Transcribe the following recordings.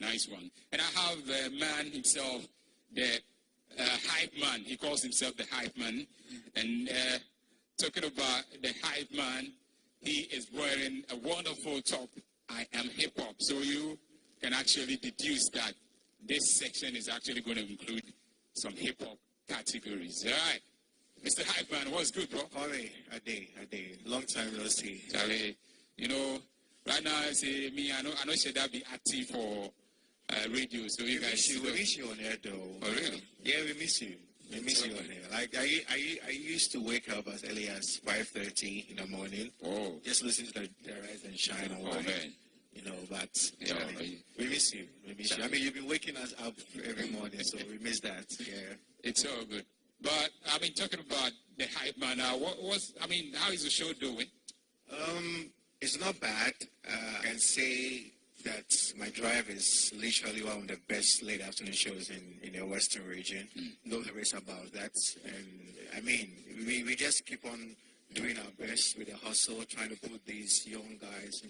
nice one. And I have the man himself, the hype man. He calls himself the hype man. And talking about the hype man, he is wearing a wonderful top. I am hip-hop. So you can actually deduce that this section is actually going to include some hip-hop categories. All right. Mr. Hype Man, what's good, bro? Hooray, a day. Long time no see. Charlie, you know, right now, I say, me, I know should I be active for radio, so you guys... We miss you on air, though. Oh, really? Yeah, we miss you. We miss you on air. Like, I used to wake up as early as 5:30 in the morning. Oh. Just listen to the Rise and Shine on man. You know, but yeah, we miss you. We miss you. I mean, you've been waking us up every morning, so we miss that. Yeah. It's all good. But, I mean, talking about the hype man now, how is the show doing? It's not bad. I can say that my drive is literally one of the best late afternoon shows in the Western region. No worries about that. And, I mean, we just keep on doing our best with the hustle, trying to put these young guys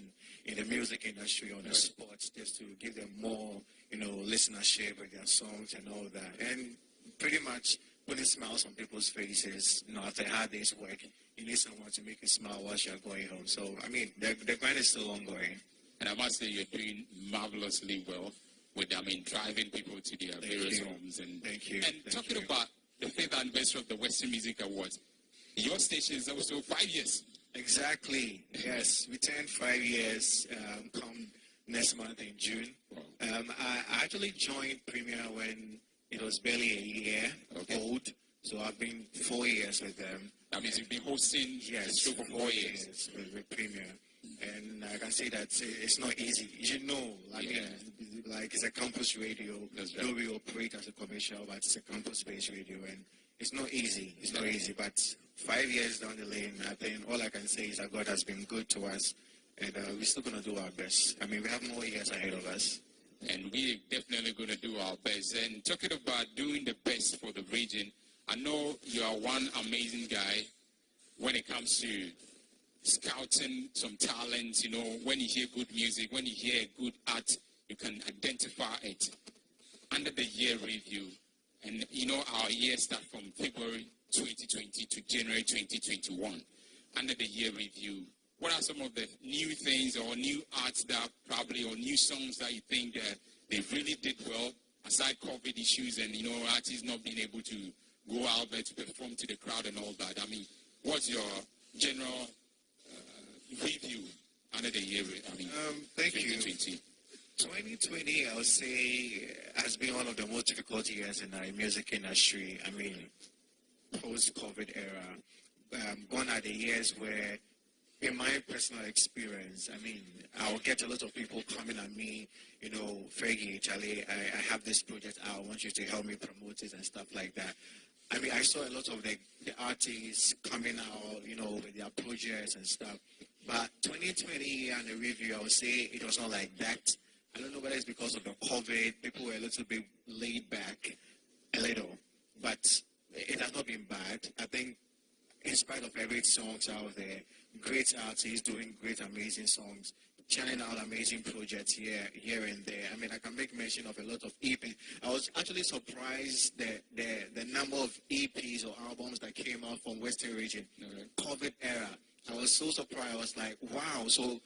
in the music industry on the spot, just to give them more, listenership with their songs and all that. And pretty much putting smiles on people's faces, after a hard day's work, you need someone to make you smile while you're going home. So, I mean, the grind is still ongoing. And I must say you're doing marvelously well with, driving people to their various homes. And, Thank you. And talking about the 5th anniversary of the Western Music Awards, your station is also 5 years. Exactly. Yes, we turned 5 years come next month in June. Wow. I actually joined Premier when it was barely a year old, so I've been 4 years with them. That means you've been hosting the show for 4 years. With Premier. And I can say that it's not easy. Like it's a campus radio. Though we operate as a commercial, but it's a campus-based radio, and it's not easy. It's not easy, but 5 years down the lane, I think all I can say is that God has been good to us, and we're still going to do our best. I mean, we have more years ahead of us. And we're definitely going to do our best. And talking about doing the best for the region, I know you are one amazing guy when it comes to scouting some talent. When you hear good music, when you hear good art, you can identify it. Under the year review, and our year starts from February 2020 to January 2021. Under the year review, what are some of the new things or new arts or new songs that you think that they really did well, aside COVID issues and, artists not being able to go out there to perform to the crowd and all that? I mean, what's your general review under the year? Thank 2020. you. 2020, I would say, has been one of the most difficult years in our music industry. I mean, post-COVID era. Gone are the years where, in my personal experience, I mean, I'll get a lot of people coming at me, Fergie, Charlie, I have this project, I want you to help me promote it and stuff like that. I mean, I saw a lot of the artists coming out, with their projects and stuff. But 2020 and the review, I would say it was not like that. I don't know whether it's because of the COVID, people were a little bit laid back, a little. But it has not been bad. I think in spite of every songs out there, great artists doing great, amazing songs, churning out amazing projects here and there. I mean, I can make mention of a lot of EPs. I was actually surprised the number of EPs or albums that came out from Western region, COVID era. I was so surprised. I was like, wow. So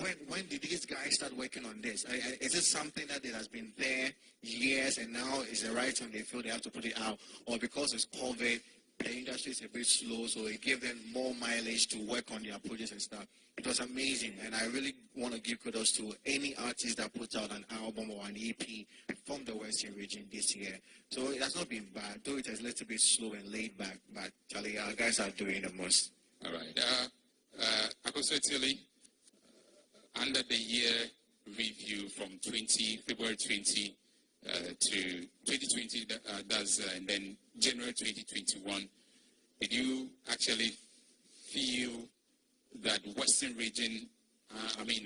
when did these guys start working on this? Is it something that it has been there years and now is the right time they feel they have to put it out? Or because it's COVID, the industry is a bit slow, so it gave them more mileage to work on their projects and stuff. It was amazing, and I really want to give kudos to any artist that puts out an album or an EP from the Western region this year. So it has not been bad, though it is a little bit slow and laid back, but Charlie, our guys are doing the most. All right. Akoswetili, under the year review from February 20 to 2020, and then January 2021, did you actually feel that Western region,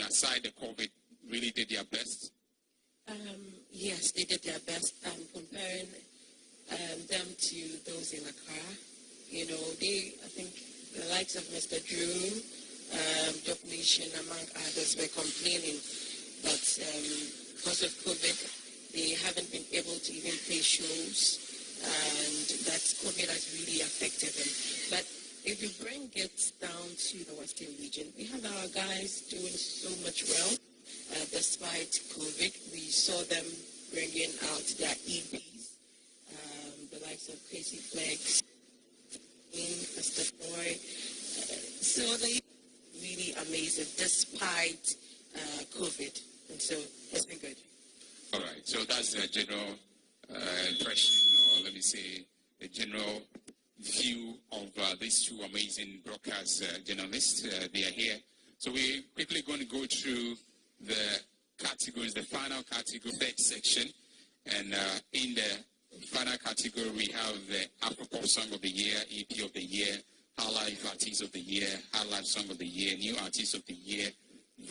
aside the COVID, really did their best? Yes, they did their best. Comparing them to those in Accra, I think the likes of Mr. Drew, Doc Nation, among others, were complaining that because of COVID, they haven't been able to even play shows, and that COVID has really affected them. But if you bring it down to the Western region, we have our guys doing so much well despite COVID. We saw them bringing out their EPs, the likes of Crazy Flex, Mr. Boy. So they really amazing despite COVID, and so it's been good. All right, so that's the general impression, or let me say, the general view of these two amazing broadcast journalists. They are here. So we're quickly going to go through the categories, the final category, third section. And in the final category, we have the Afropop Song of the Year, EP of the Year, High Life Artist of the Year, High Life Song of the Year, New Artist of the Year,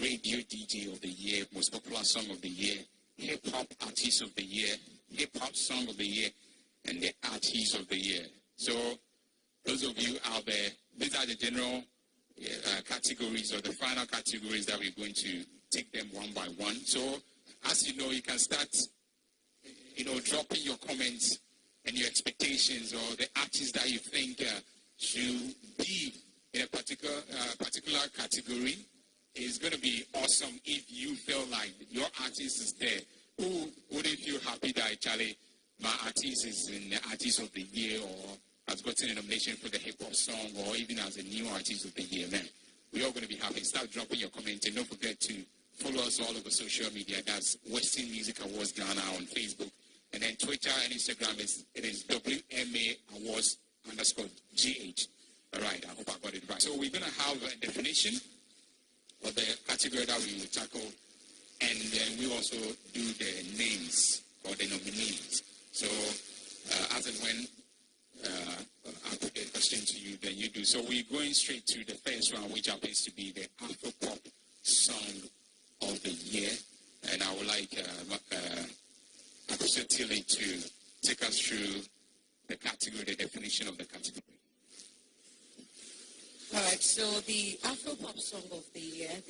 Radio DJ of the Year, Most Popular Song of the Year, Hip Hop Artist of the Year, Hip Hop Song of the Year, and the Artist of the Year. So those of you out there, these are the general categories, or the final categories that we're going to take them one by one. So as you know, you can start, dropping your comments and your expectations, or the artists that you think should be in a particular category. It's going to be awesome if you feel like your artist is there. Who wouldn't feel happy that Charlie, my artist is in the Artist of the Year, or has gotten a nomination for the hip hop song, or even as a New Artist of the Year? Man, we're all going to be happy. Start dropping your comments, and don't forget to follow us all over social media. That's Western Music Awards Ghana on Facebook, and then Twitter and Instagram it is WMA Awards _GH. All right, I hope I got it right. So we're going to have a definition of the category that we will tackle, and then we also do the names or the nominees. So as and when I put the question to you, then you do. So we're going straight to the first one, which happens to be the Afropop Song of the Year. And I would like Apostle Tilly to take us through the category, the definition of the category. All right, so the Afropop Song of the Year,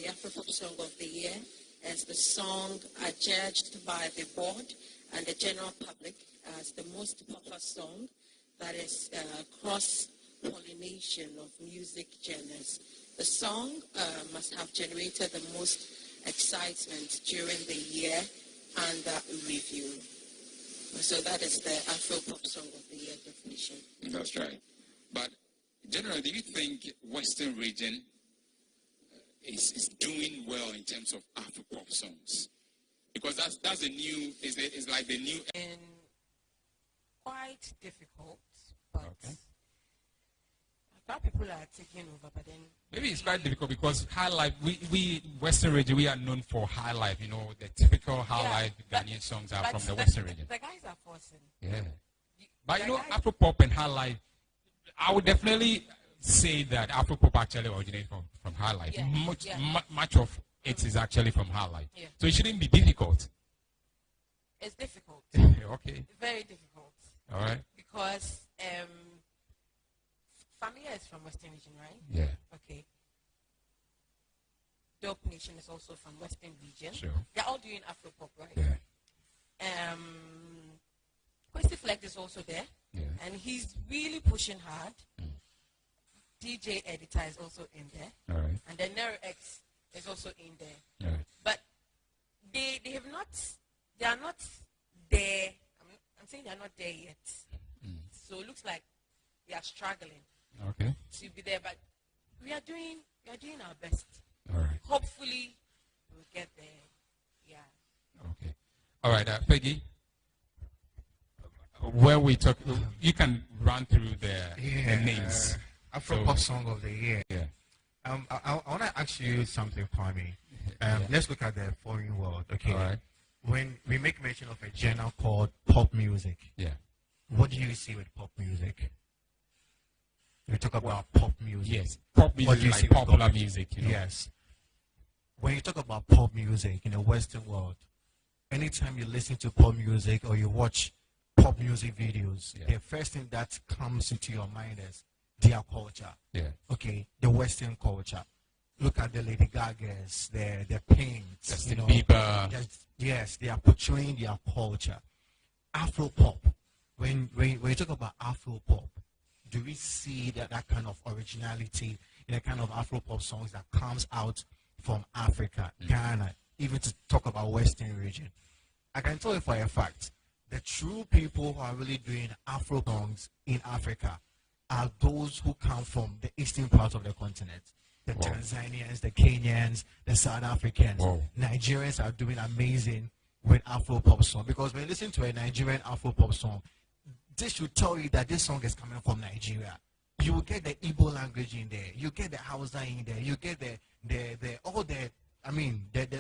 is the song adjudged by the board and the general public as the most popular song that is cross-pollination of music genres. The song must have generated the most excitement during the year under review. So that is the Afropop Song of the Year definition. That's right. But generally, do you think Western region is doing well in terms of Afropop songs? Because that's the new, it's like the new. And quite difficult, but okay. I thought people are taking over, but then maybe it's quite difficult because high life, we Western region, we are known for high life. The typical high life Ghanaian songs are from the Western region. The guys are forcing. Yeah. But Afropop and high life, I would definitely say that Afropop actually originates from high life. Yeah. Much of it is actually from high life. Yeah. So it shouldn't be difficult. It's difficult. Okay. Very difficult. All right. Because Famia is from Western region, right? Yeah. Okay. Dope Nation is also from Western region. Sure. They're all doing Afropop, right? Yeah. Quincy Flex is also there. Yeah. And he's really pushing hard. DJ Editor is also in there. All right. And then Nero X is also in there. All right. But they are not there. I'm saying they're not there yet. So it looks like they are struggling to be there. But we are doing our best. All right. Hopefully we'll get there. Yeah. Okay. All right, Peggy. Where we talk, you can run through the names. Afropop Song of the Year. Yeah. I want to ask you something, Kwame. Let's look at the foreign world. Okay. All right. When we make mention of a genre called pop music, Yeah. what do you see with pop music? We talk about pop music. Yes. Pop What do music you is see like with popular pop music. Yes. When you talk about pop music in the Western world, anytime you listen to pop music or you watch pop music videos, the first thing that comes into your mind is their culture. Yeah. Okay, the Western culture. look at the Lady Gagas, their paint. Justin Bieber. Yes, they are portraying their culture. Afro pop. When you talk about Afro pop, do we see that kind of originality in the kind of Afro pop songs that comes out from Africa, Ghana, even to talk about Western region? I can tell you for a fact, the true people who are really doing Afro songs in Africa are those who come from the eastern part of the continent. The Tanzanians, the Kenyans, the South Africans. Nigerians are doing amazing with Afro pop song, because when you listen to a Nigerian Afro pop song, this should tell you that this song is coming from Nigeria. You will get the Igbo language in there. You get the Hausa in there. You get the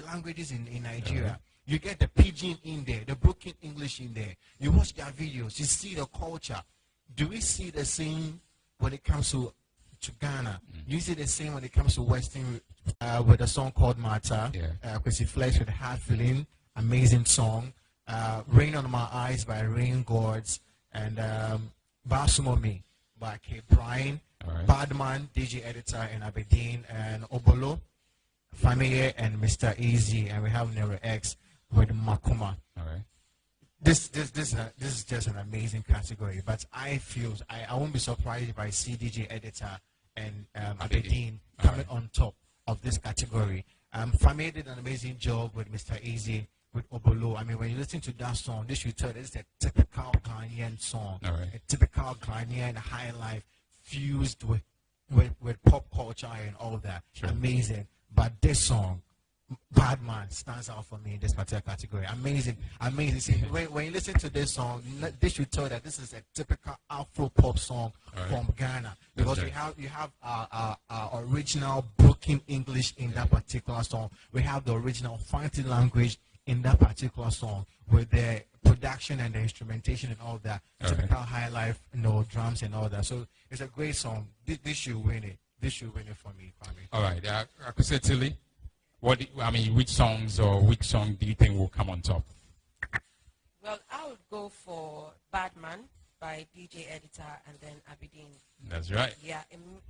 languages in Nigeria. You get the pidgin in there, the broken English in there. You watch their videos, you see the culture. Do we see the same when it comes to Ghana? You see the same when it comes to Western with a song called Mata, Chrissy Flex with Hard Feeling, amazing song. Rain on My Eyes by Rain Gods, and Basumo Me by K. Brian, Badman, DJ Editor in Aberdeen, and Obolo, Familia, and Mr. Easy, and we have Nero X with Makuma. This is just an amazing category, but I won't be surprised if I see DJ Editor and Aberdeen coming on top of this category. Familia did an amazing job with Mr. Easy, with Obolo. I mean, when you listen to that song, this should tell you it's a typical Ghanaian song, a typical Ghanaian high life fused with pop culture and all that. Amazing. But this song, Badman, stands out for me in this particular category. Amazing. See, when you listen to this song, this should tell you that this is a typical Afro pop song from Ghana, because you have our original broken English in that particular song. We have the original Fanti language in that particular song, with the production and the instrumentation and all that, typical high life, drums and all that. So it's a great song. This should win it. This should win it for me. All right, Tilly, which song do you think will come on top? Well, I would go for Badman by DJ Editor and then Aberdeen. That's right. Yeah,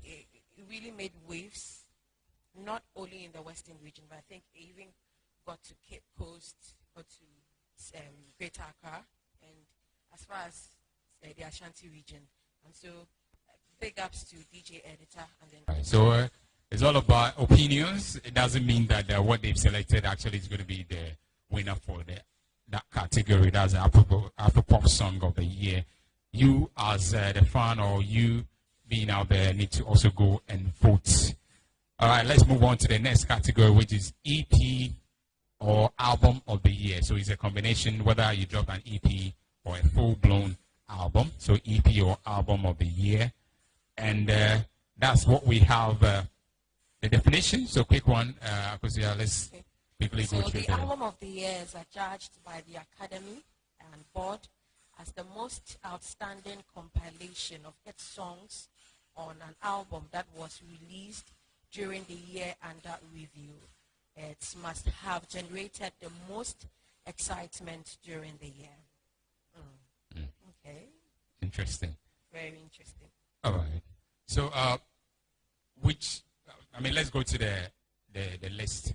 it really made waves, not only in the Western region, but I think it even got to Cape Coast, got to Greater Accra, and as far as the Ashanti region. And so, big ups to DJ Editor. And then so it's all about opinions. It doesn't mean that what they've selected actually is going to be the winner for that category. That's the Afro Pop Song of the Year. You as the fan, or you being out there, need to also go and vote. All right, let's move on to the next category, which is EP or Album of the Year. So it's a combination, whether you drop an EP or a full-blown album. So EP or Album of the Year. And that's what we have, the definition. So quick one, because let's quickly go through the Album of the Year is judged by the Academy and Board as the most outstanding compilation of hit songs on an album that was released during the year under review. It must have generated the most excitement during the year. Okay. Interesting. Very interesting. All right. So, let's go to the list.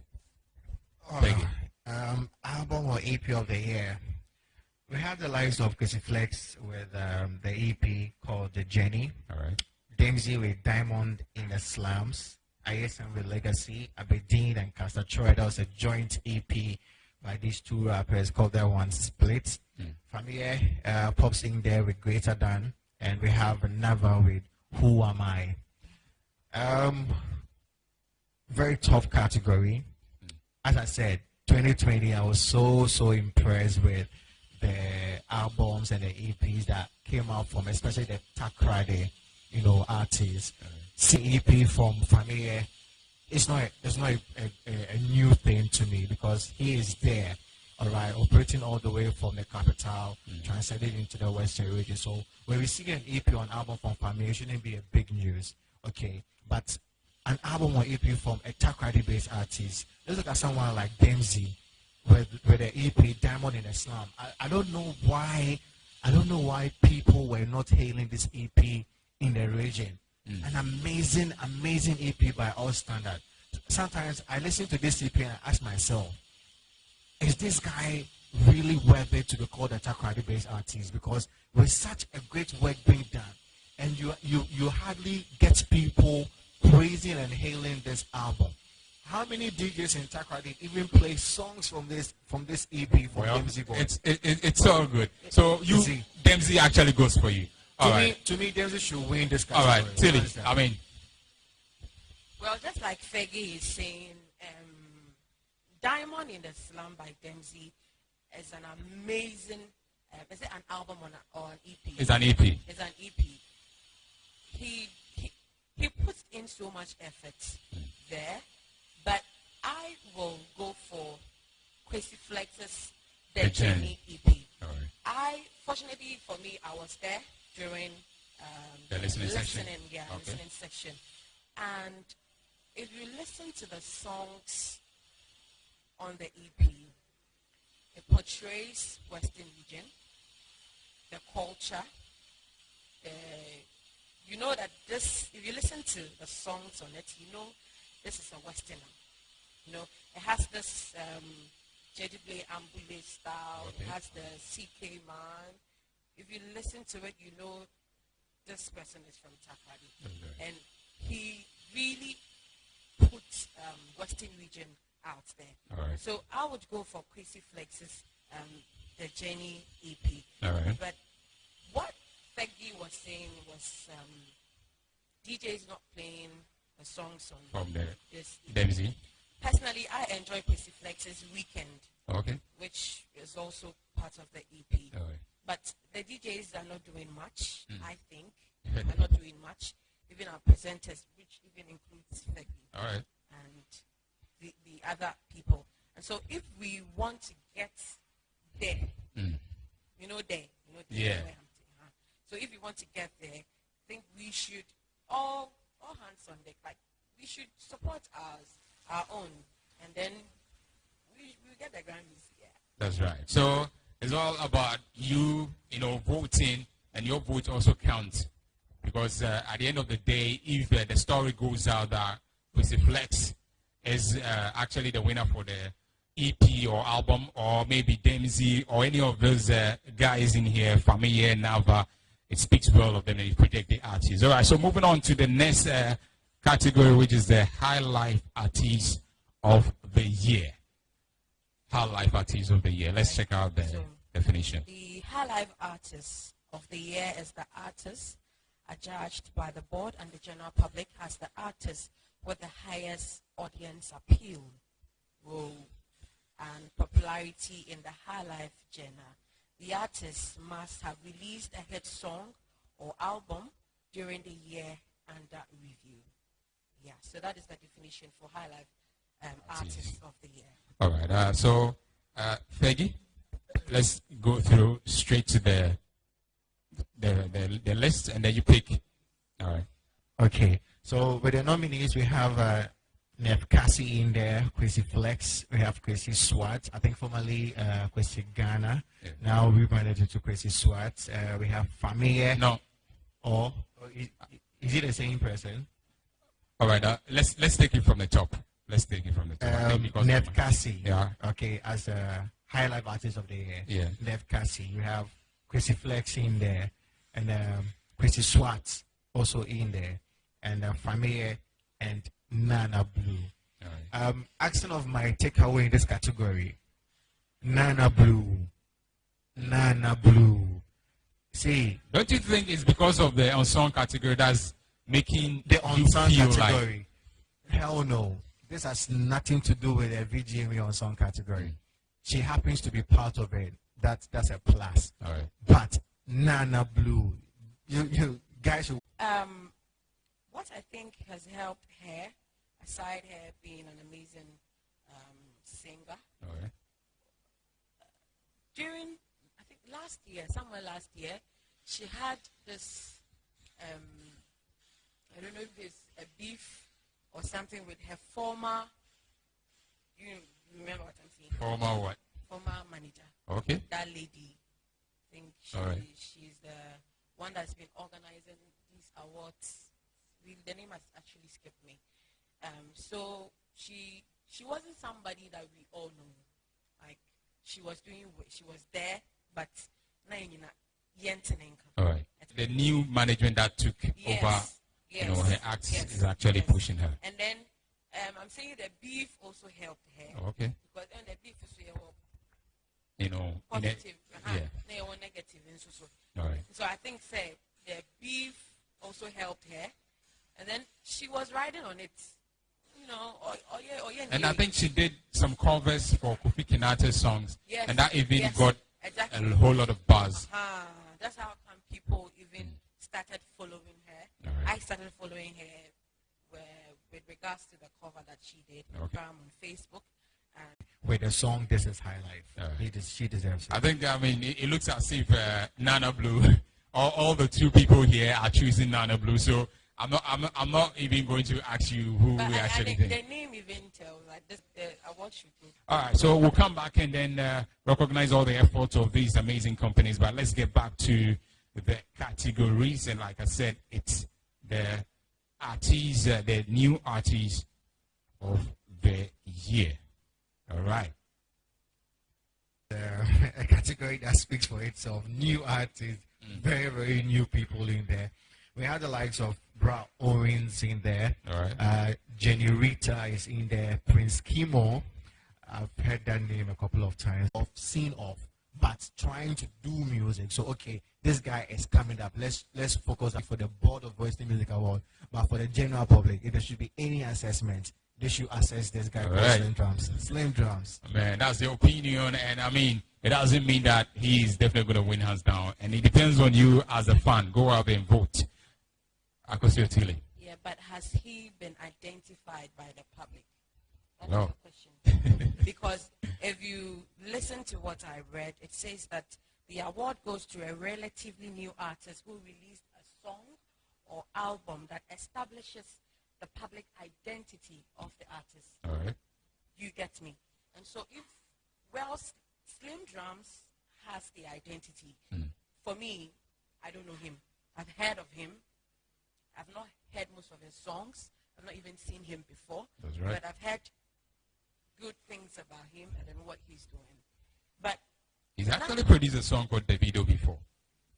Album or EP of the year. We have the likes of Chrissy Flex with the EP called The Jenny. All right. Dempsey with Diamond in the Slums. ISM with Legacy. Aberdeen and Castor Troy. That was a joint EP by these two rappers called that one Split. Familia pops in there with Greater Than. And we have Never with Who Am I? Very tough category. As I said, 2020, I was so impressed with the albums and the EPs that came out from, especially the Takrade, artists. CEP from Familia, it's not a new thing to me, because he is there, all right, operating all the way from the capital, transcending into the Western region. So when we see an EP or an album from Familia, it shouldn't be a big news, okay? But an album or EP from a Takrade-based artist, let's look at someone like Dempsey with the EP Diamond in the Slum. I don't know why people were not hailing this EP in the region. An amazing EP by all standards. sometimes I listen to this EP and I ask myself, is this guy really worth it to be called a Takoradi-based artist? Because with such a great work being done, and you hardly get people praising and hailing this album. How many DJs in Takoradi even play songs from this EP from Dempsey Boys? It's all good. So Dempsey actually goes for you. To me, Dempsey should win this category. All right, Tilly. I mean, well, just like Fergie is saying, Diamond in the Slum by Dempsey is an amazing, is it an album or an EP? It's an EP. It's an EP. He puts in so much effort there, but I will go for Kwesi Flex's The Journey EP. All right. Fortunately for me, I was there during the listening section. Listening section. And if you listen to the songs on the EP, it portrays Western region, the culture. You know that this, if you listen to the songs on it, you know this is a Westerner. You know, it has this Jedible Ambule style, okay. It has the CK man. If you listen to it, you know this person is from Takoradi. Okay. And he really puts Western region out there. All right. So I would go for Kwesi Flex's The Journey EP. All right. But what Fergie was saying was DJs not playing the songs on From the this EP. Dempsey. Personally, I enjoy Kwesi Flex's Weekend, Okay. which is also part of the EP. All right. But the DJs are not doing much, I think. Are not doing much. Even our presenters, which even includes Fergie. All right. And the other people. And so if we want to get there, Yeah. where I'm saying, so if we want to get there, I think we should all hands on deck. Like we should support our own, and then we get the Grammys. Yeah. That's right. So it's all about you, voting, and your vote also counts. Because at the end of the day, if the story goes out that Kwesi Flex is actually the winner for the EP or album, or maybe Dempsey or any of those guys in here, Familia, Nava, it speaks well of them and it protects the artists. All right, so moving on to the next category, which is the High Life Artist of the Year. High Life Artist of the Year. Let's check out the definition. The High Life Artist of the Year is the artist adjudged by the board and the general public as the artist with the highest audience appeal, role, and popularity in the high life genre. The artist must have released a hit song or album during the year under review. Yeah, so that is the definition for high life artist of the year. All right, so Fergie, let's go through straight to the list, and then you pick. All right. Okay, so with the nominees, we have Nef Cassie in there, Kwesi Flex, we have Kwesi Swat, I think formerly Kwesi Ghana. Yeah. Now we rebranded to Kwesi Swat. We have Familia. No. Or is it the same person? All right, let's take it from the top. Let's take it from the top. Nef Cassie. Yeah. Okay, as a High Life Artist of the Year. Yeah. Nef Cassie. We have Kwesi Flex in there, and Kwesi Swat also in there, and Familia and Nana Blue. Right. Asking of my takeaway in this category, Nana Blue. Nana Blue. See, don't you think it's because of the unsung category that's making the unsung you feel category? Hell no. This has nothing to do with the VGMA unsung category. She happens to be part of it. That's a plus. All right. But Nana Blue, you guys. What I think has helped her, aside her being an amazing singer, All right. during, I think somewhere last year, she had this, I don't know if it's a beef or something with her former, you remember what I'm saying? Former what? Former manager. Okay. That lady, I think she's the one that's been organizing these awards. The name has actually skipped me. So she wasn't somebody that we all know. Like she was there, but now you know, all right. The new management that took over, her acts is actually pushing her. And then I'm saying the beef also helped her. Oh, okay. Because then the beef is positive, negative, and so. All right. So I think the beef also helped her, and then she was riding on it. And I think she did some covers for Kofi Kinata's songs, and that even got a whole lot of buzz. That's how come people even started following her. Right. I started following her with regards to the cover that she did on Facebook. With the song "This Is High Life," she deserves it. I think it looks as if Nana Blue, all the two people here are choosing Nana Blue. So I'm not even going to ask you who we actually think. The name even tells like this. The award should go. All right, so we'll come back and then recognize all the efforts of these amazing companies. But let's get back to the categories. And like I said, it's the artists, the new artists of the year. All right. A category that speaks for itself. New artists, very, very new people in there. We have the likes of Bra Owens in there. All right. Jenny Rita is in there. Prince Kimo. I've heard that name a couple of times. Seen off, but trying to do music. So okay, this guy is coming up. Let's focus on for the board of Western Music Award. But for the general public, if there should be any assessment, they should assess this guy called Slim Drums. Slim Drums. Man, that's the opinion, and I mean, it doesn't mean that he's definitely going to win hands down. And it depends on you as a fan. Go out there and vote. Akosua Tile. Yeah, but has he been identified by the public? That's No. the question. Because if you listen to what I read, it says that the award goes to a relatively new artist who released a song or album that establishes the public identity of the artist. All right. You get me? And so Slim Drums has the identity. For me, I don't know him. I've heard of him. I've not heard most of his songs. I've not even seen him before. That's right. But I've heard good things about him and then what he's doing. But he's actually produced a song called Davido before.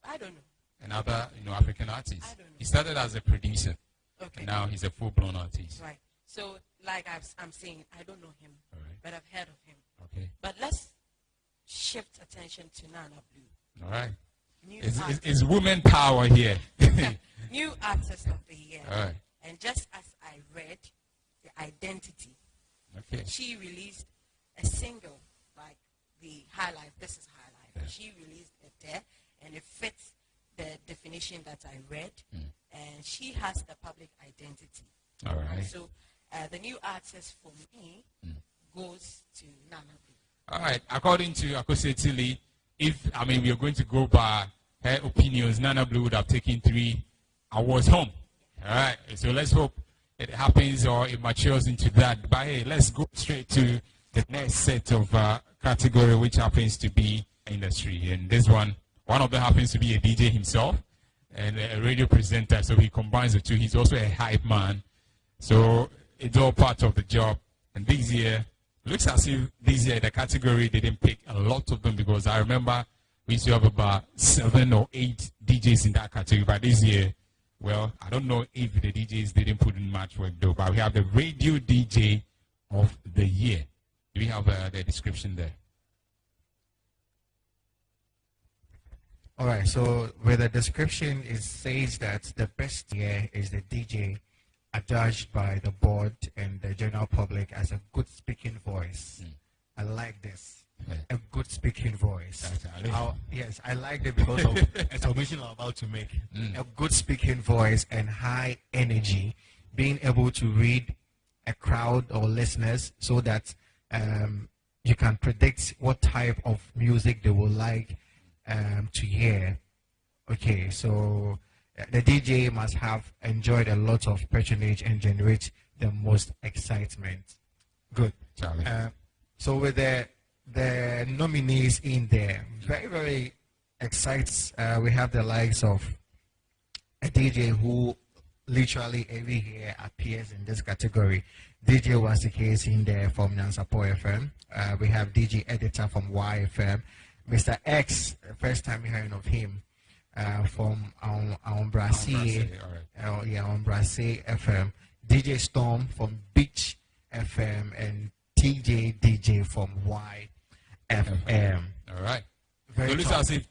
I don't know. Another, African artist. I don't know. He started as a producer. Okay. And now he's a full-blown artist. Right. So, like I'm saying, I don't know him, All right. but I've heard of him. Okay. But let's shift attention to Nana Blue. All right. New It's women power here. New artist of the year. All right. And just as I read the identity, Okay. she released a single like the High Life. This is High Life. Yeah. She released it there, and it fits the definition that I read. And she has the public identity. All right. So the new artist for me goes to Nana Blue. All right. According to Akosua Tile, we are going to go by her opinions, Nana Blue would have taken 3 awards home. All right. So let's hope it happens or it matures into that. But hey, let's go straight to the next set of category, which happens to be industry. And this one of them happens to be a DJ himself and a radio presenter. So he combines the two. He's also a hype man. So it's all part of the job. And this year, looks as if this year the category didn't pick a lot of them, because I remember we used to have about 7 or 8 DJs in that category. But this year, well, I don't know if the DJs didn't put in much work though, but we have the radio DJ of the year. Do we have the description there? All right, so with the description, it says that the best year is the DJ adjudged by the board and the general public as a good speaking voice. I like this. A good speaking voice. Yes, I like it because of a submission I'm about to make. A good speaking voice and high energy, being able to read a crowd or listeners so that you can predict what type of music they will like to hear. Okay, so the DJ must have enjoyed a lot of patronage and generate the most excitement. Good. So with the nominees in there, very, very excites. We have the likes of a DJ who literally every year appears in this category. DJ Wasike is in there from Nyansapo FM. We have DJ Editor from YFM. Mr. X, first time hearing of him, from Brazil. On Brazil FM. DJ Storm from Beach FM and DJ from YFM. All right. Very so looks as if,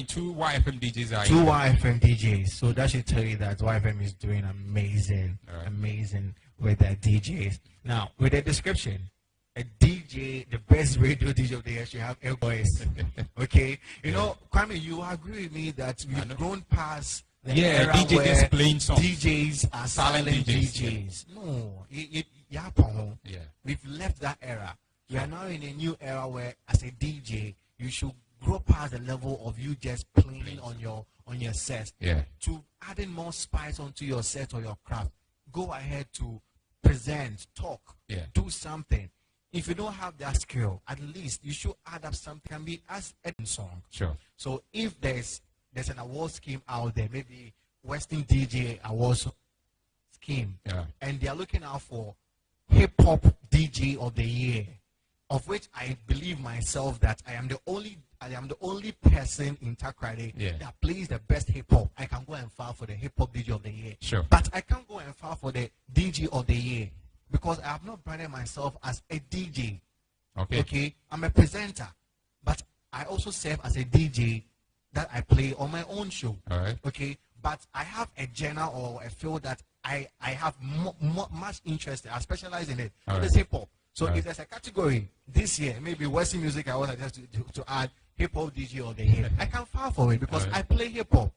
two YFM DJs are two YFM DJs. So that should tell you that YFM is doing amazing, amazing with their DJs. Now, with the description, a DJ, the best radio DJ of the year should have a voice. Okay? You know, Kwame, you agree with me that we've grown past the era DJ where just playing songs. DJs are silent DJs. No, we've left that era. We are now in a new era where, as a DJ, you should grow past the level of you just playing on your set. To adding more spice onto your set or your craft. Go ahead to present, talk, do something. If you don't have that skill, at least you should add up something. Can be as a song. Sure. So if there's an award scheme out there, maybe Western DJ Awards scheme, and they are looking out for hip hop DJ of the year, of which I believe myself that I am the only person in Takrady that plays the best hip hop. I can go and file for the hip hop DJ of the year. Sure. But I can't go and file for the DJ of the year because I have not branded myself as a DJ. Okay. I'm a presenter, but I also serve as a DJ that I play on my own show. All right. Okay. But I have a genre or a field that I have much interest in. I specialize in it. It is hip hop. So if there's a category this year, maybe Western music, I want to add hip hop DJ of the year. I can file for it because I play hip hop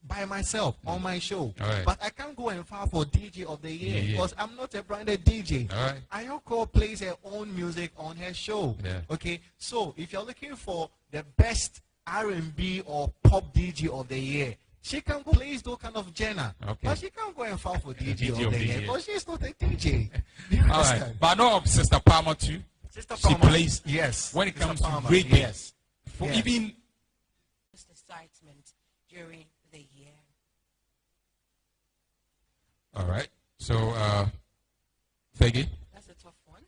by myself on my show. But I can't go and file for DJ of the year because I'm not a branded DJ. Ayoko plays her own music on her show. Okay, so if you're looking for the best R&B or pop DJ of the year, she can go play those kind of genre, but she can't go and file for DJ of the year because she's not a DJ. All right, but I know of Sister Palmer too. Sister Palmer, she plays. Yes. When it Sister comes Palmer, to reggae, yes. For even excitement during the year. All right. So, Fegi? That's a tough one.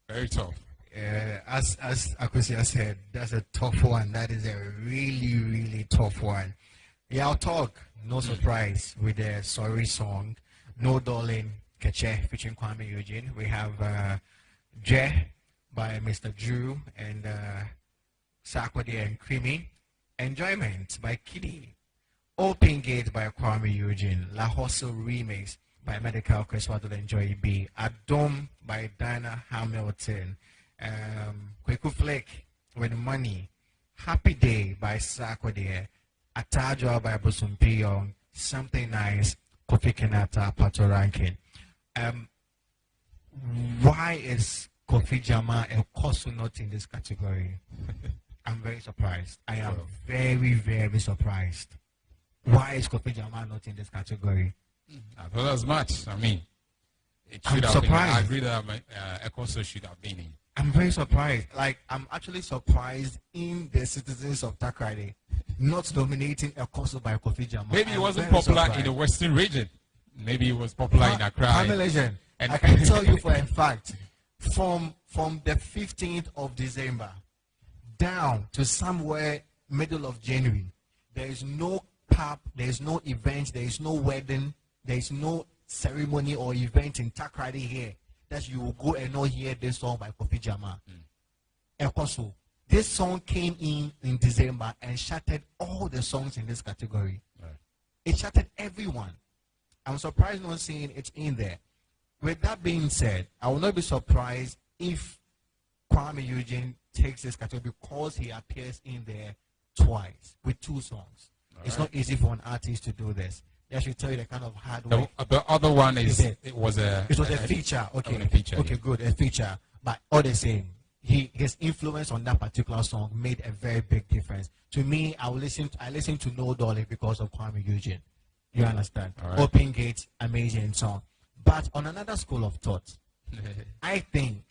Very tough. As Akusia said, that's a tough one. That is a really, really tough one. Yeah, I'll talk. No surprise with the Sorry song. No Darling Keche featuring Kwame Eugene. We have Je by Mr. Drew and Sakwadi and Creamy. Enjoyment by Kiddy. Open Gate by Kwame Eugene. La Hustle Remix by Medical Chris Waddle and Joy B. Adom by Dinah Hamilton. Kweku Flake with Money. Happy Day by Sakwadi. Atajwa by Bosumpiyong. Something Nice. Kofi Kenata Pato Rankin. Why is Kofi Jama and Kosu not in this category? I'm very surprised. I am very, very surprised. Why is Kofi Jama not in this category? I thought as much. I mean, it I'm should have surprised. been. I agree that Kosu should have been in. I'm very surprised. Like, I'm actually surprised in the citizens of Takrady not nominating a concert by Kofi Jama. Maybe it wasn't popular in the Western region. Maybe it was popular in Accra. I'm a legend. I can tell you for a fact, from the 15th of December down to somewhere middle of January, there is no pub, there is no event, there is no wedding, there is no ceremony or event in Takrady here that you will go and not hear this song by Kofi Jama. Also, this song came in December and shattered all the songs in this category. It shattered everyone. I'm surprised not seeing it in there. With that being said, I will not be surprised if Kwame Eugene takes this category because he appears in there twice with 2 songs. It's not easy for an artist to do this. They should tell you the kind of hard work. The other one it was a feature. Okay, a feature, okay, good, a feature. But all the same, his influence on that particular song made a very big difference. To me, I listen to No Dolly because of Kwame Eugene. You understand? Open Gates, amazing song. But on another school of thought, I think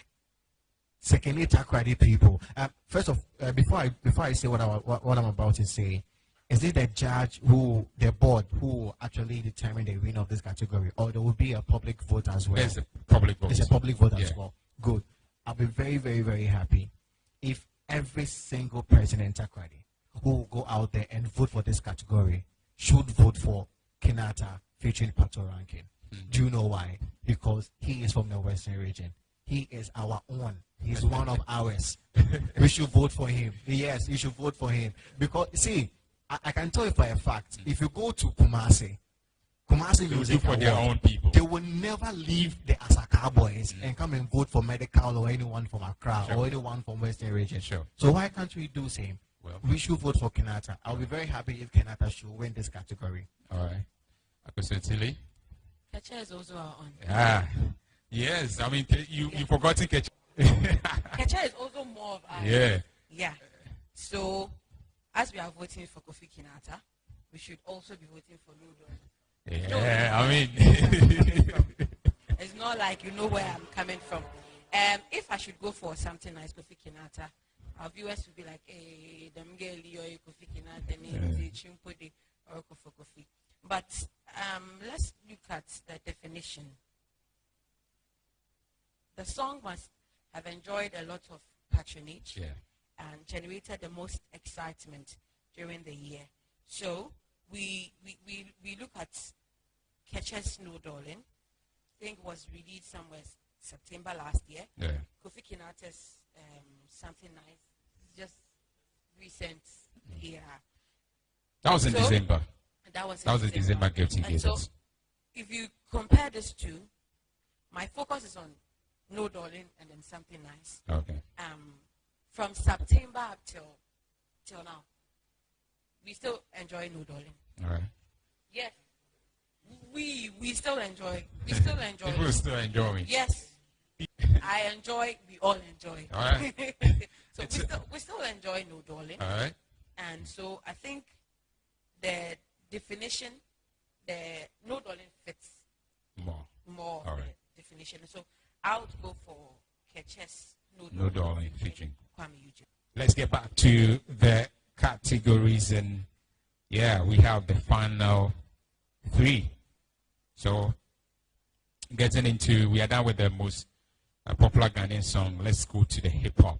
secondly Takrady people. Before I say what I'm about to say, is it the judge who, the board who actually determine the winner of this category, or there will be a public vote as well? There's a public vote. There's a public vote as Yeah. well. Good. I'll be very, very, very happy if every single person in Takrady who will go out there and vote for this category should vote for Kinata featuring Pato Rankin. Do you know why? Because he is from the Western region. He is our own. He's one of ours. We should vote for him. Yes, you should vote for him. Because, see, I can tell you for a fact, if you go to Kumasi Music for their Award, own people. they will never leave the Asaka boys and come and vote for Medical or anyone from Accra or anyone from Western region. Sure. So why can't we do same? Well, We should vote for Kenata. I'll be very happy if Kenata should win this category. all right. Akosotili? Kecha is also our own. Ah, yes. I mean, you forgotten Kecha. Kecha is also more of our Yeah. Yeah. So, as we are voting for Kofi Kinata, we should also be voting for Ludo. Yeah, I mean, It's not like you know where I'm coming from. If I should go for something like Kofi Kinata, our viewers will be like, hey, them girl, you're Kofi Kinata, they chimpodi or Kofi. But let's look at the definition. The song must have enjoyed a lot of patronage yeah. and generated the most excitement during the year. So we look at Kecha's Snow Darling. I think it was released somewhere September last year. Yeah. Kofi Kinata's Something Nice, just recent here. That was in So, December. That was in December getting And so, Jesus. if you compare these two, my focus is on No Darling and then Something Nice. Okay. From September up till now, we still enjoy No Darling. All right. Yes, we still enjoy. We still enjoy. People still enjoying. Yes, I enjoy. We all enjoy. All right. So we still enjoy No Darling. All right. And so I think the definition, the No Darling fits More. more All the right. definition. So I would go for Keches No Darling featuring Kwame Eugene. Let's get back to the categories, and yeah, we have the final 3. So getting into, we are done with the most popular Ghanaian song. Let's go to the hip hop.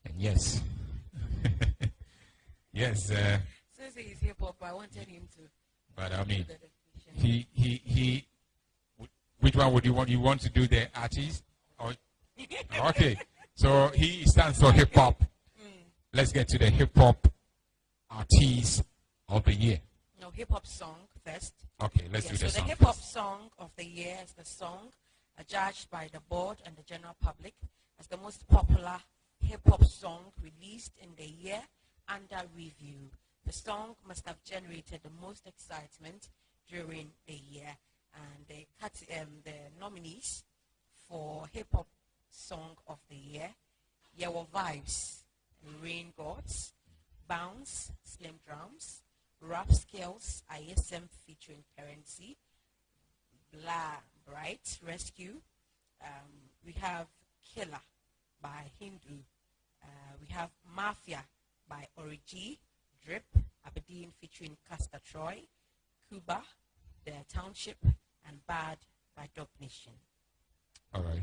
And yes, yes, Since he's hip hop, I wanted him to. but I mean, do the definition. he. Which one would you want? You want to do the artist? Or, okay, so he stands for hip hop. Let's get to the hip hop artist of the year. No, hip hop song first. Okay, let's Yeah, do so the the song hip hop first. song of the year is the song judged by the board and the general public as the most popular hip hop song released in the year under review. The song must have generated the most excitement during the year, and the nominees for hip hop song of the year, Yawa Vibes, Rain Gods, Bounce, Slim Drums, Rap Skills, ISM featuring Currency, Blah Bright, Rescue. We have Killer by Hindu. We have Mafia by Origi, Drip, Aberdeen featuring Castor Troy, Cuba, The Township, and Bad by Dog Nation. All right.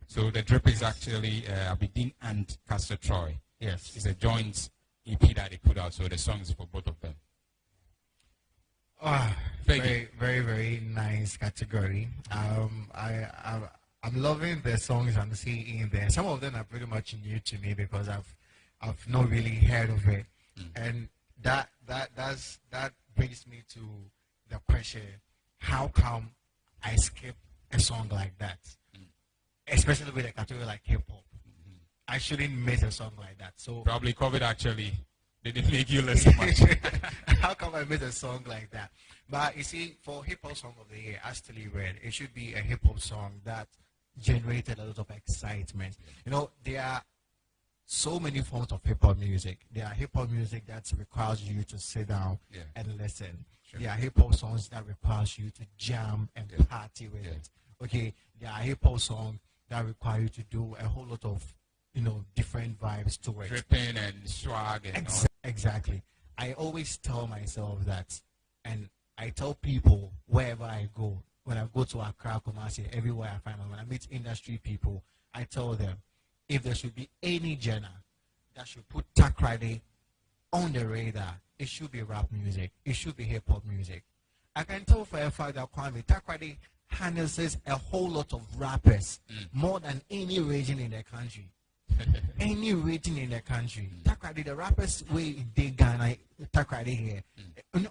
So the drip is actually Aberdeen and Castor Troy. Yes. It's a joint EP that they put out, so the songs for both of them. Very, very, very nice category. I'm loving the songs I'm seeing in there. Some of them are pretty much new to me because I've not really heard of it, and that brings me to the question: how come I skip a song like that, especially with a category like hip hop? I shouldn't miss a song like that. So Probably COVID actually didn't make you listen much. how come I miss a song like that? But you see, for hip hop song of the year, as Tilly read, it should be a hip hop song that generated a lot of excitement. You know, there are so many forms of hip hop music. There are hip hop music that requires you to sit down and listen. Sure. There are hip hop songs that requires you to jam and party with it. Okay, there are hip hop songs that require you to do a whole lot of different vibes to it. Dripping and swag and all. Exactly. I always tell myself that, and I tell people wherever I go, when I go to Accra, Kumasi, everywhere I find, when I meet industry people, I tell them, if there should be any genre that should put Takrady on the radar, it should be rap music. It should be hip hop music. I can tell for a fact that Kwame Takrady harnesses a whole lot of rappers, more than any region in the country. Any region in the country. Takrady, the rappers way they Ghana, Takrady here.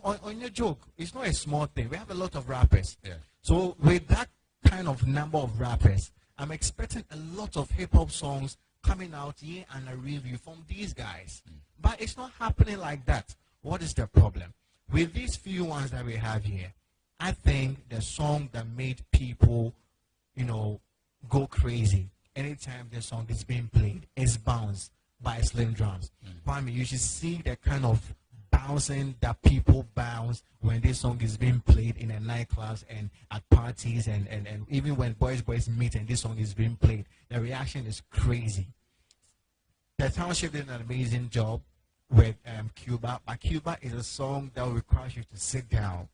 On your joke, it's not a small thing. We have a lot of rappers. Yeah. So with that kind of number of rappers, I'm expecting a lot of hip hop songs coming out here and a review from these guys. But it's not happening like that. What is the problem? With these few ones that we have here, I think the song that made people, go crazy anytime the song is being played is Bounce by Slim Drums. Kwame, you should see the kind of bouncing that people bounce when this song is being played in a nightclubs and at parties and even when boys meet and this song is being played. The reaction is crazy. The Township did an amazing job with Cuba, but Cuba is a song that requires you to sit down,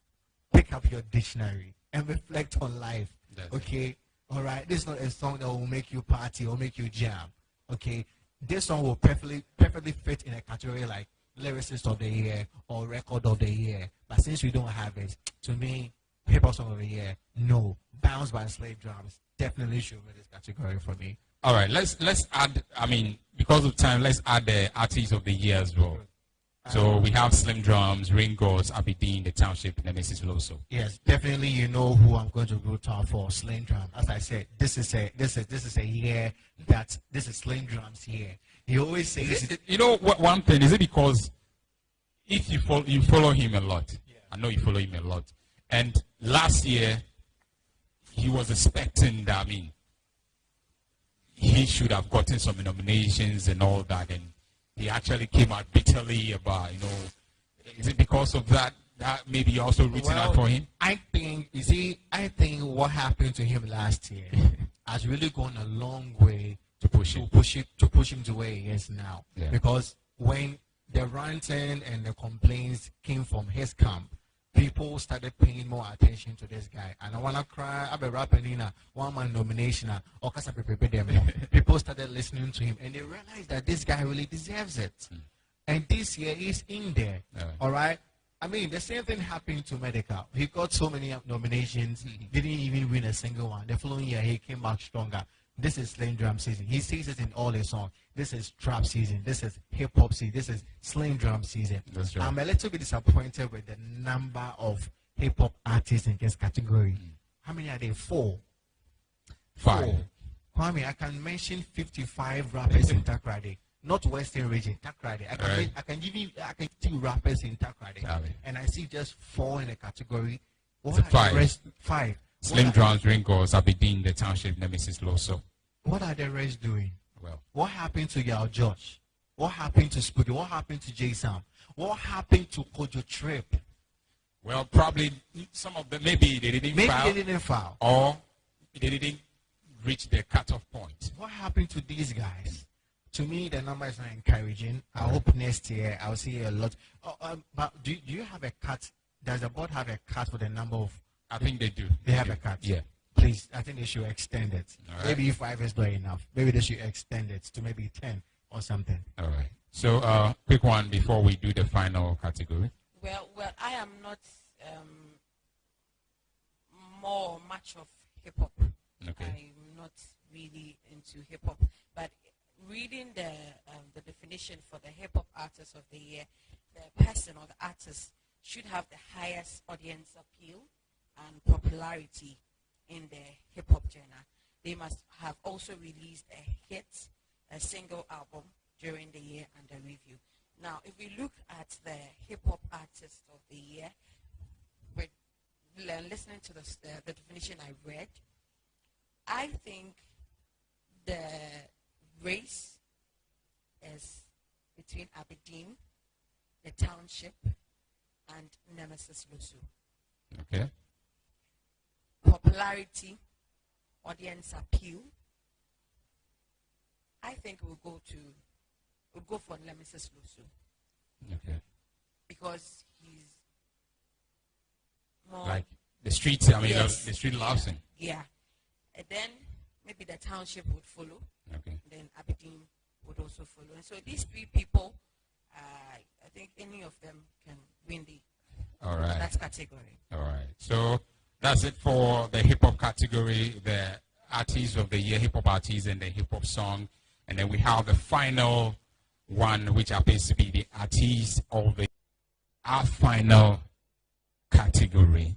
pick up your dictionary, and reflect on life. Okay? All right? This is not a song that will make you party or make you jam. Okay? This song will perfectly fit in a category like Lyricist of the Year or Record of the Year. But since we don't have it, to me, Hip Hop Song of the Year, no. Bounce by Slave Drums definitely should win this category for me. All right, let's add, because of time, let's add the Artist of the Year as well. So we have Slim Drums, Ringos, Aberdeen, The Township, and Mrs. Loso. Yes, definitely. You know who I'm going to root out for, Slim Drums. As I said, this is a year that this is Slim Drums year. He always says, one thing is it because if you follow him a lot. Yeah. I know you follow him a lot, and last year he was expecting that. He should have gotten some nominations and all that, and he actually came out bitterly about, is it because of that maybe you're also rooting out for him? I think what happened to him last year has really gone a long way to push him to where he is now. Yeah. Because when the ranting and the complaints came from his camp, people started paying more attention to this guy. And I want to cry, I've been rapping in a one-man nomination. People started listening to him, and they realized that this guy really deserves it. And this year, he's in there. All right? The same thing happened to Medical. He got so many nominations, didn't even win a single one. The following year, he came back stronger. This is Slim Drum season. He says it in all his songs. This is trap season. This is hip hop season. This is Slim Drum season. That's right. I'm a little bit disappointed with the number of hip hop artists in this category. How many are there? 4. 5. Kwame, I can mention 55 rappers in Takrady. Not Western region, Takrady. I can give you 2 rappers in Takrady. And I see just 4 in the category. What are 5. the rest? 5. Slim Drums, Ringos, Aberdeen, The Township, Nemesis Loso. What are the rest doing? Well, what happened to Yao Josh? What happened to Spooky? What happened to J Sam? What happened to Kojo Trip? Well, probably some of them, maybe they didn't file. Or they didn't reach the cutoff point. What happened to these guys? To me, the number is not encouraging. I hope next year I'll see a lot. But do you have a cut? Does the board have a cut for the number of? I think they do. They have a cut. Yeah. Please, I think they should extend it. Right. Maybe 5 is not enough. Maybe they should extend it to maybe 10 or something. All right. So, quick one before we do the final category. Well, I am not much of hip hop. Okay. I'm not really into hip hop, but reading the definition for the hip hop artist of the year, the person or the artist should have the highest audience appeal and popularity in the hip hop genre. They must have also released a single album during the year under review. Now, if we look at the hip hop artist of the year, with listening to the definition I read, I think the race is between Aberdeen, The Township, and Nemesis Loso. Okay. Popularity, audience appeal, I think we'll go for Nemesis Loso. Okay. because he's more Like the streets, I mean, Yes. the street loves him. yeah. And then maybe the township would follow. Okay. Then Aberdeen would also follow. And so these three people, I think any of them can win All right. that category. All right. So that's it for the hip hop category, the artist of the year, hip hop artist, and the hip hop song. And then we have the final one, which happens to be the artist of the our final category.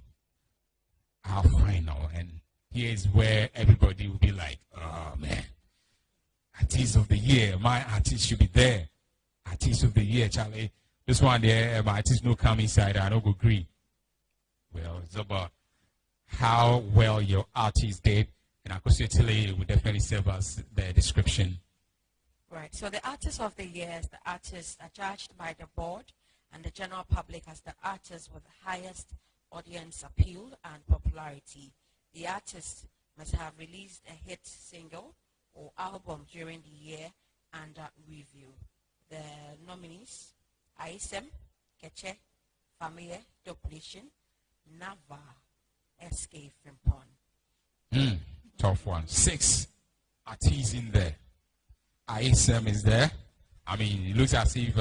Our final. And here's where everybody will be like, oh man, artist of the year, my artist should be there. Artist of the year, Charlie. This one there, my artist no come inside, I don't go agree. Well, it's about how well your artist did, and I could certainly it would definitely serve as the description. Right. So the artist of the year is the artists are judged by the board and the general public as the artist with the highest audience appeal and popularity. The artist must have released a hit single or album during the year under review. The nominees: ISM, Keche, Famille, Dopulation, Nava, SK Frimpon. Tough one. 6 artists in there. ISM is there. I mean, it looks as if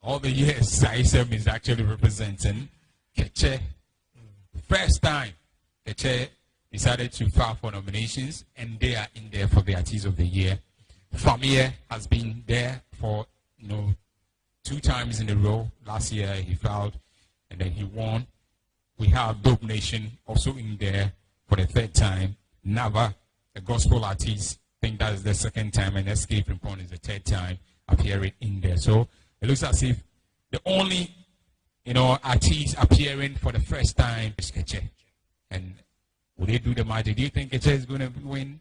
all the years ISM is actually representing. Keche, first time Keche decided to file for nominations, and they are in there for the artist of the year. Famille has been there for 2 times in a row. Last year he filed and then he won. We have Dope Nation also in there for the 3rd time. Nava, a gospel artist, I think that is the 2nd time, and Escape from Porn is the 3rd time appearing in there. So it looks as if the only artist appearing for the first time is Keche. And will they do the magic? Do you think Keche is going to win?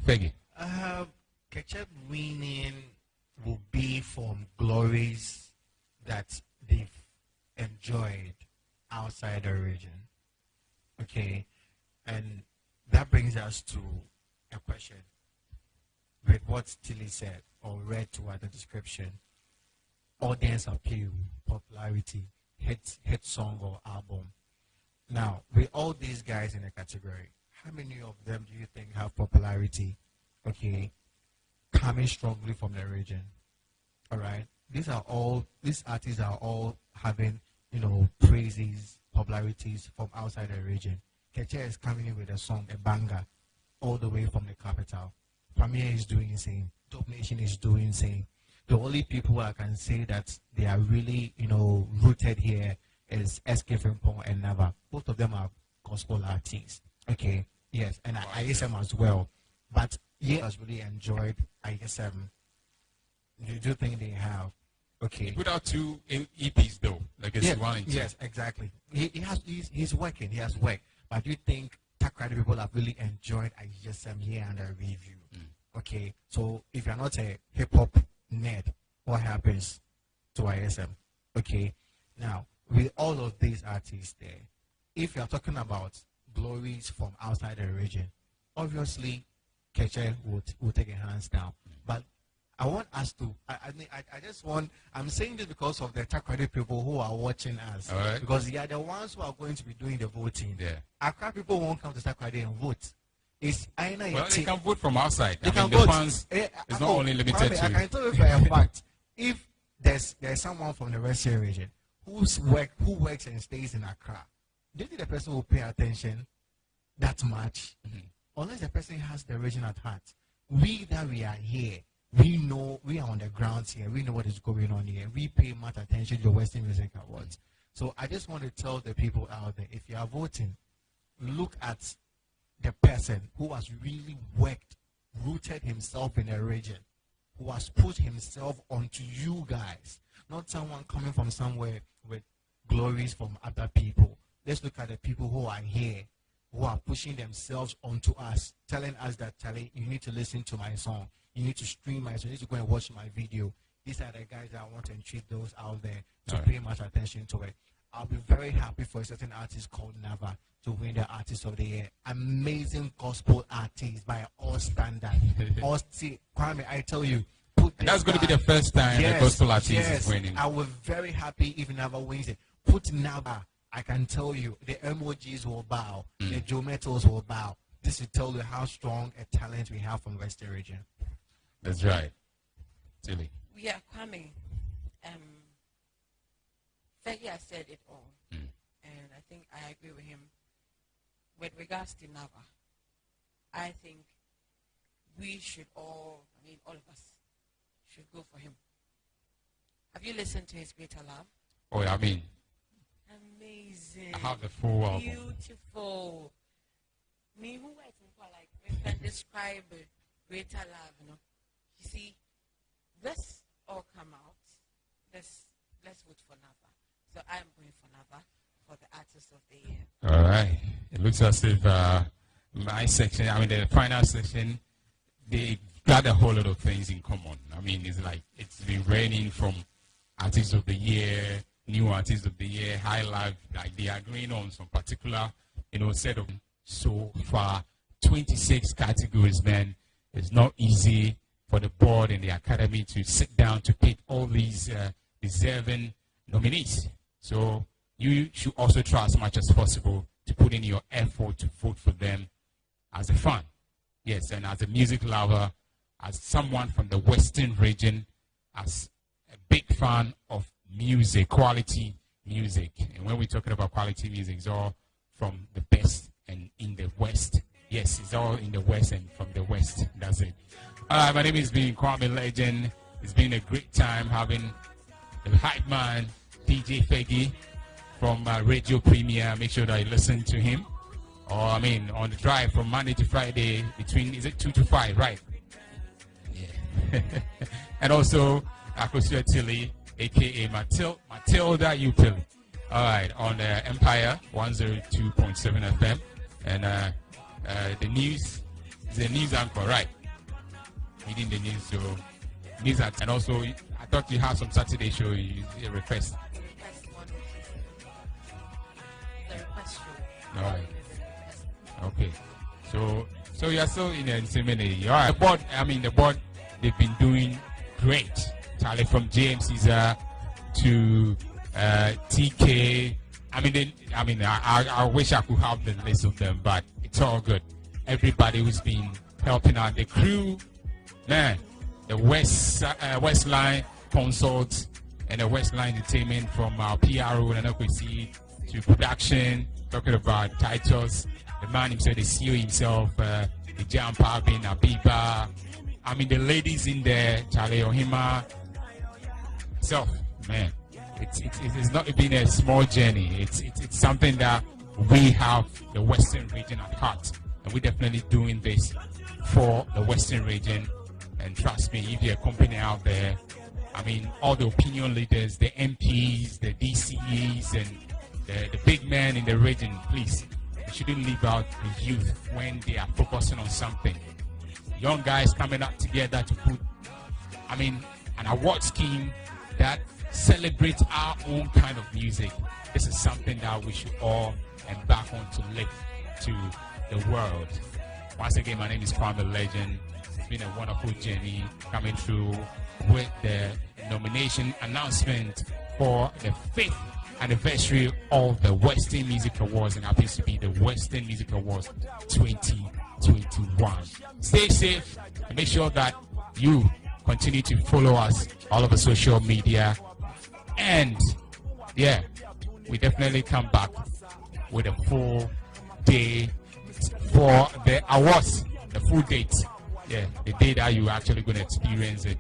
Feggy? Ketchup winning will be from glories that they've enjoyed outside the region. Okay, and that brings us to a question with what Tilly said or read toward the description: audience appeal, popularity, hit song or album. Now, with all these guys in the category, how many of them do you think have popularity? Okay, coming strongly from the region. All right, these artists are all having praises, popularities from outside the region. Keche is coming in with a song, a banger, all the way from the capital. Premier is doing the same. Dope Nation is doing the same. The only people I can say that they are really rooted here is SK Frimpong and Nava. Both of them are gospel artists. Okay, yes, and ISM as well. But yeah, I has really enjoyed ISM. Do you think they have? Okay. He put out 2 EPs though, like it's 1 and 2. Yes, exactly. He's working. He has work. But do you think Takrady people have really enjoyed ISM here under review? Okay. So if you're not a hip hop nerd, what happens to ISM? Okay. Now, with all of these artists there, if you're talking about glories from outside the region, obviously Keche will take a hands down. But I want us to, I'm saying this because of the Takrady people who are watching us. All right. Because they are the ones who are going to be doing the voting. Yeah. Accra people won't come to Takrady and vote. It's either they can vote from outside. They can the vote. fans, it's not only limited to... I can tell you for a fact, if there's someone from the Western region who works and stays in Accra, do you think the person will pay attention that much? Unless the person has the region at heart. We are here, we know, we are on the ground here, we know what is going on here. We pay much attention to the Western Music Awards. So I just want to tell the people out there, if you are voting, look at the person who has really worked, rooted himself in a region, who has put himself onto you guys, not someone coming from somewhere with glories from other people. Let's look at the people who are here, who are pushing themselves onto us, telling us that, Charlie, you need to listen to my song, you need to stream my song, you need to go and watch my video. These are the guys that I want to entreat those out there to pay much attention to it. I'll be very happy for a certain artist called Nava to win the Artist of the Year. Amazing gospel artist by all standards. Kwame, I tell you, put That's going to be the first time the gospel artist is winning. I was very happy if Nava wins it. Put Nava, I can tell you, the emojis will bow, the geometals will bow. This will tell you how strong a talent we have from Western region. That's right. Tilly. We are coming. Fergie has said it all. And I think I agree with him. With regards to Nava, I think we should all of us should go for him. Have you listened to his Greater Love? Oh, yeah, amazing. I have the full album. Beautiful. Me, who I think like we can describe Greater Love, you know. You see, this all come out. Let's vote for Nava. So I'm going for Nava for the Artist of the Year. All right. It looks as if my section, the final section, they got a whole lot of things in common. It's like it's been raining from Artist of the Year, New Artist of the Year, High Life. Like they are agreeing on some particular, set of so far 26 categories. Man, it's not easy for the board and the academy to sit down to pick all these deserving nominees. So you should also try as much as possible to put in your effort to vote for them as a fan. Yes, and as a music lover, as someone from the Western region, as a big fan of music, quality music. And when we're talking about quality music, it's all from the best and in the West. Yes, it's all in the West and from the West. That's it. All right, my name is Kwame Legend. It's been a great time having the hype man, DJ Fergie, from Radio Premier. Make sure that you listen to him. Or, on the drive from Monday to Friday between, is it 2 to 5, right? Yeah. And also, Akosua Tilly, a.k.a. Matilda Upilly. All right, on Empire 102.7 FM. And the news, the news anchor, right? Reading the news, so news at, and also, I thought you have some Saturday show, you request. The request show. All right. Okay, so you are still in the seminar. All right, the board, they've been doing great. Charlie, from James Caesar to TK. I wish I could have the list of them, but it's all good. Everybody who's been helping out, the crew, man, the Westline Consults and the Westline Entertainment, from our PRO and OPC to production, talking about Titus. The man himself, the CEO himself, the Jam Pavin, Abiba. The ladies in there, Charlie Ohima. So, man, it's not been a small journey. It's something that we have the Western region at heart. And we're definitely doing this for the Western region. And trust me, if you're a company out there, all the opinion leaders, the MPs, the DCEs, and the big men in the region, please, you shouldn't leave out the youth when they are focusing on something. Young guys coming up together to put, an award scheme that celebrates our own kind of music. This is something that we should all embark on to live to the world. Once again, my name is Kwame Legend. It's been a wonderful journey coming through with the nomination announcement for the 5th anniversary of the Western Music Awards, and happens to be the Western Music Awards 2021. Stay safe and make sure that you continue to follow us all over social media. And yeah, we definitely come back with a full day for the awards, the full date. Yeah, the day that you're actually going to experience it.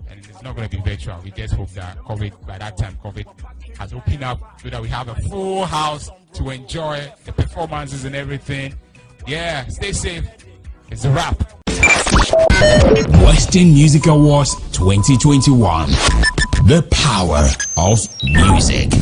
And it's not going to be virtual. We just hope that by that time, COVID has opened up so that we have a full house to enjoy the performances and everything. Yeah, stay safe. It's a wrap. Western Music Awards 2021. The power of music.